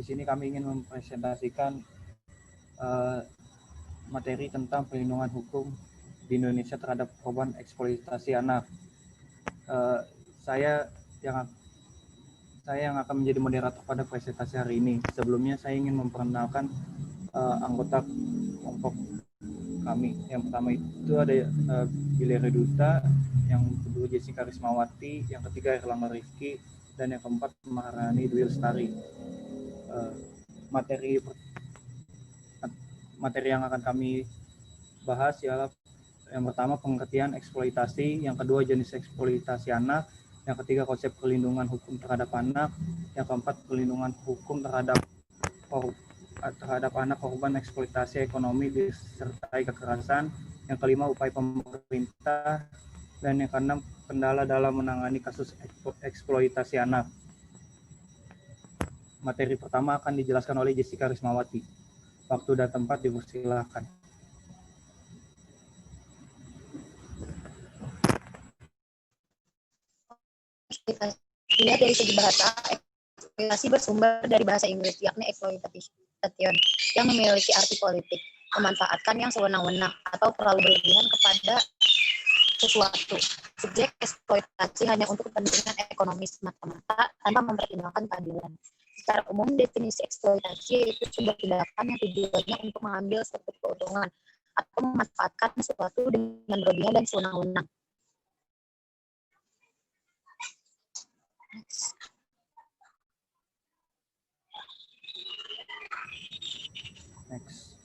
sini kami ingin mempresentasikan materi tentang perlindungan hukum di Indonesia terhadap korban eksploitasi anak. Saya yang akan menjadi moderator pada presentasi hari ini. Sebelumnya saya ingin memperkenalkan anggota kelompok kami. Yang pertama itu ada Billy Reduta, yang kedua Jessica Rismawati, yang ketiga Erlangga Rifki, dan yang keempat Maharani Dwi Lestari. Materi yang akan kami bahas ialah yang pertama pengertian eksploitasi, yang kedua jenis eksploitasi anak, yang ketiga konsep perlindungan hukum terhadap anak, yang keempat perlindungan hukum terhadap anak korban eksploitasi ekonomi disertai kekerasan, yang kelima upaya pemerintah, dan yang keenam kendala dalam menangani kasus eksploitasi anak. Materi pertama akan dijelaskan oleh Jessica Rismawati. Waktu dan tempat dipersilakan. Dilihat dari segi bahasa, eksploitasi bersumber dari bahasa Inggris, yakni exploitation, yang memiliki arti politik, memanfaatkan yang sewenang-wenang atau terlalu berlebihan kepada sesuatu. Subjek eksploitasi hanya untuk kepentingan ekonomis semata-mata tanpa mempertimbangkan keadilan. Secara umum, definisi eksploitasi yaitu sebuah tindakan yang tujuannya untuk mengambil suatu keuntungan atau memanfaatkan sesuatu dengan berlebihan dan sewenang-wenang. Next.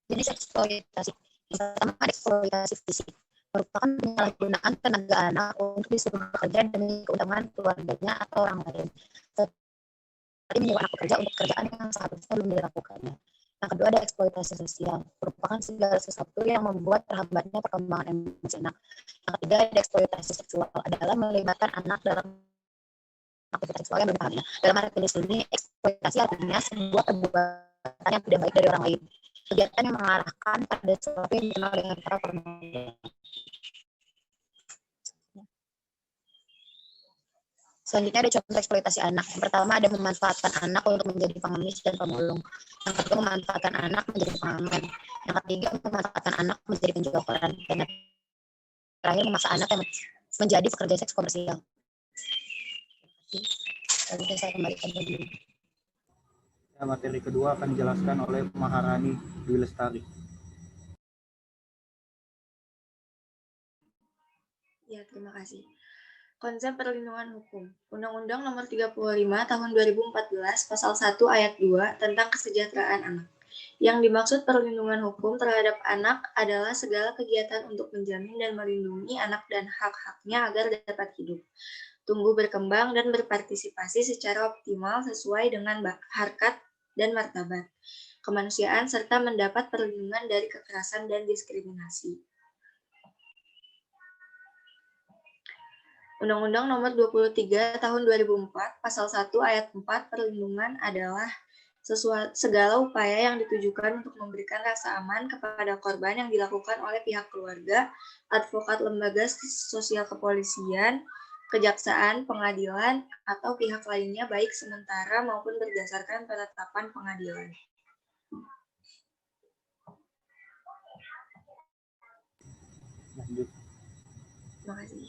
Jenis eksploitasi. Yang pertama, eksploitasi fisik, merupakan penyalahgunaan tenaga anak untuk disuruh bekerja demi keuntungan keluarganya atau orang lain. Seperti menyewa anak bekerja untuk pekerjaan yang seharusnya belum dilakukannya. Yang kedua ada eksploitasi sosial, merupakan segala sesuatu yang membuat terhambatnya perkembangan emosi anak. Yang ketiga ada eksploitasi seksual, adalah melibatkan anak dalam aktivitas seksual yang berbahaya. Dalam arti di sini, eksploitasi artinya sebuah perbuatan yang tidak baik dari orang lain. Kegiatan yang mengarahkan pada sesuatu yang dikenal dengan cara pornografi. Selanjutnya ada contoh eksploitasi anak. Yang pertama ada memanfaatkan anak untuk menjadi pengemis dan pemulung. Yang kedua memanfaatkan anak menjadi pengamen. Yang ketiga memanfaatkan anak menjadi penjual koran. Dan yang terakhir memaksa anak yang menjadi pekerja seks komersial. Selanjutnya saya kembalikan dulu. Materi kedua akan dijelaskan oleh Maharani Dwi Lestari. Ya, terima kasih. Konsep perlindungan hukum. Undang-Undang Nomor 35 Tahun 2014 Pasal 1 Ayat 2 tentang kesejahteraan anak. Yang dimaksud perlindungan hukum terhadap anak adalah segala kegiatan untuk menjamin dan melindungi anak dan hak-haknya agar dapat hidup, tumbuh berkembang dan berpartisipasi secara optimal sesuai dengan harkat dan martabat kemanusiaan serta mendapat perlindungan dari kekerasan dan diskriminasi. Undang-Undang Nomor 23 Tahun 2004 Pasal 1 Ayat 4 perlindungan adalah segala upaya yang ditujukan untuk memberikan rasa aman kepada korban yang dilakukan oleh pihak keluarga, advokat lembaga sosial kepolisian, kejaksaan, pengadilan, atau pihak lainnya baik sementara maupun berdasarkan penetapan pengadilan. Lanjut. Terima kasih.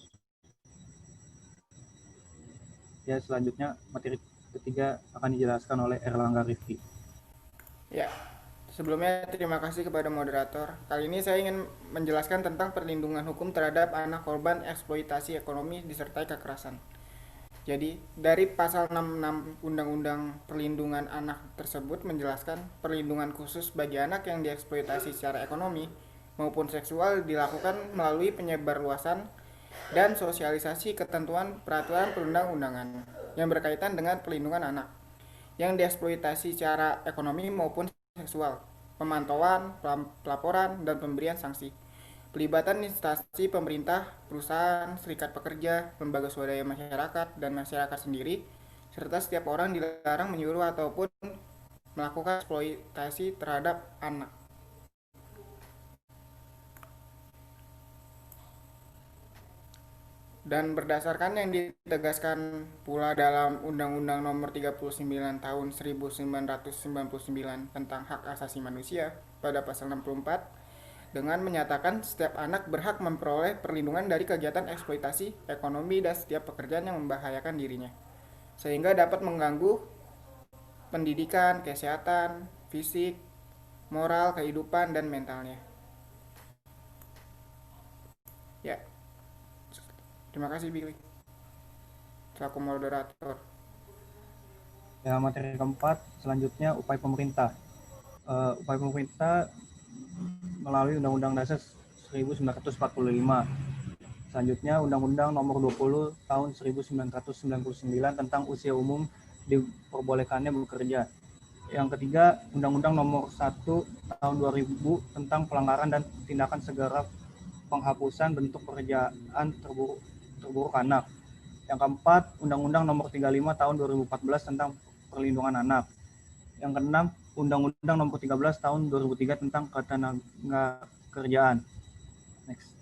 Ya, selanjutnya materi ketiga akan dijelaskan oleh Erlangga Rifki. Ya, sebelumnya terima kasih kepada moderator. Kali ini saya ingin menjelaskan tentang perlindungan hukum terhadap anak korban eksploitasi ekonomi disertai kekerasan. Jadi, dari pasal 66 Undang-Undang Perlindungan Anak tersebut menjelaskan perlindungan khusus bagi anak yang dieksploitasi secara ekonomi maupun seksual dilakukan melalui penyebarluasan dan sosialisasi ketentuan peraturan perundang-undangan yang berkaitan dengan perlindungan anak yang dieksploitasi secara ekonomi maupun seksual, pemantauan, pelaporan, dan pemberian sanksi. Pelibatan instansi pemerintah, perusahaan, serikat pekerja, lembaga swadaya masyarakat, dan masyarakat sendiri, serta setiap orang dilarang menyuruh ataupun melakukan eksploitasi terhadap anak. Dan berdasarkan yang ditegaskan pula dalam Undang-Undang Nomor 39 Tahun 1999 tentang Hak Asasi Manusia pada pasal 64, dengan menyatakan setiap anak berhak memperoleh perlindungan dari kegiatan eksploitasi ekonomi dan setiap pekerjaan yang membahayakan dirinya, sehingga dapat mengganggu pendidikan, kesehatan, fisik, moral, kehidupan, dan mentalnya. Ya, terima kasih Billy selaku moderator. Ya, materi keempat selanjutnya upaya pemerintah. Upaya pemerintah melalui Undang-Undang Dasar 1945. Selanjutnya Undang-Undang Nomor 20 Tahun 1999 tentang usia umum diperbolehkannya bekerja. Yang ketiga, Undang-Undang Nomor 1 Tahun 2000 tentang pelanggaran dan tindakan segera penghapusan bentuk pekerjaan terburuk anak. Yang keempat, Undang-Undang Nomor 35 Tahun 2014 tentang perlindungan anak. Yang keenam, Undang-Undang Nomor 13 Tahun 2003 tentang ketenagakerjaan. Next.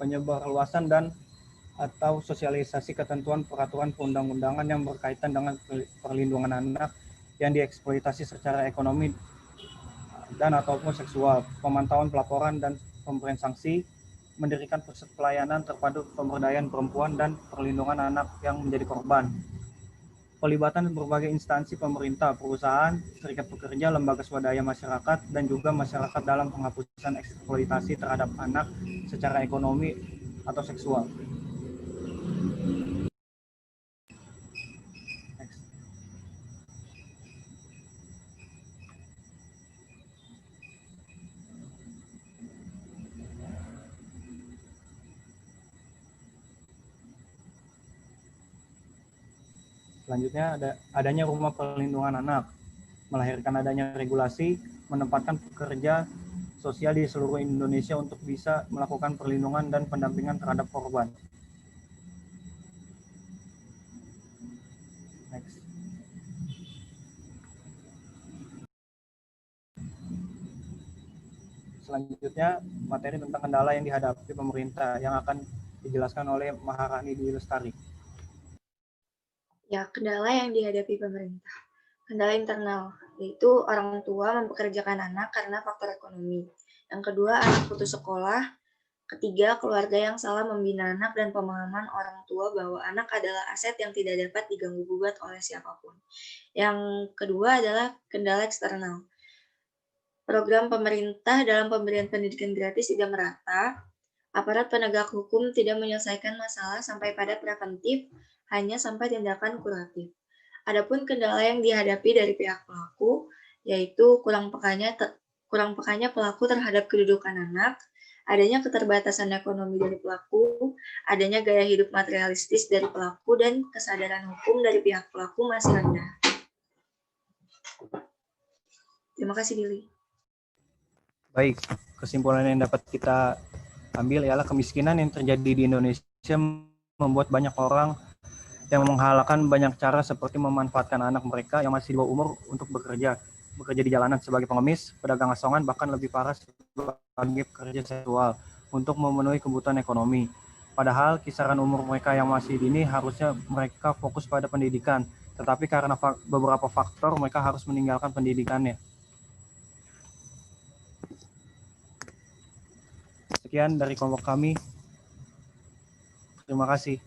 Penyebarluasan dan atau sosialisasi ketentuan peraturan perundang-undangan yang berkaitan dengan perlindungan anak yang dieksploitasi secara ekonomi dan ataupun seksual, pemantauan pelaporan dan pemberian sanksi, mendirikan pusat pelayanan terpadu pemberdayaan perempuan dan perlindungan anak yang menjadi korban. Pelibatan berbagai instansi pemerintah, perusahaan, serikat pekerja, lembaga swadaya masyarakat, dan juga masyarakat dalam penghapusan eksploitasi terhadap anak secara ekonomi atau seksual. Next. Selanjutnya adanya rumah perlindungan anak, melahirkan adanya regulasi, menempatkan pekerja sosial di seluruh Indonesia untuk bisa melakukan perlindungan dan pendampingan terhadap korban. Next. Selanjutnya materi tentang kendala yang dihadapi pemerintah yang akan dijelaskan oleh Maharani Dwi Lestari. Ya, kendala yang dihadapi pemerintah. Kendala internal, yaitu orang tua mempekerjakan anak karena faktor ekonomi. Yang kedua, anak putus sekolah. Ketiga, keluarga yang salah membina anak dan pemahaman orang tua bahwa anak adalah aset yang tidak dapat diganggu-gugat oleh siapapun. Yang kedua adalah kendala eksternal. Program pemerintah dalam pemberian pendidikan gratis tidak merata. Aparat penegak hukum tidak menyelesaikan masalah sampai pada preventif, hanya sampai tindakan kuratif. Adapun kendala yang dihadapi dari pihak pelaku, yaitu kurang pekanya pelaku terhadap kedudukan anak, adanya keterbatasan ekonomi dari pelaku, adanya gaya hidup materialistis dari pelaku, dan kesadaran hukum dari pihak pelaku masih rendah. Terima kasih, Billy. Baik, kesimpulan yang dapat kita ambil ialah kemiskinan yang terjadi di Indonesia membuat banyak orang yang menghalalkan banyak cara seperti memanfaatkan anak mereka yang masih di bawah umur untuk bekerja di jalanan sebagai pengemis, pedagang asongan, bahkan lebih parah sebagai pekerja seksual untuk memenuhi kebutuhan ekonomi. Padahal kisaran umur mereka yang masih dini harusnya mereka fokus pada pendidikan, tetapi karena beberapa faktor mereka harus meninggalkan pendidikannya. Sekian dari kelompok kami. Terima kasih.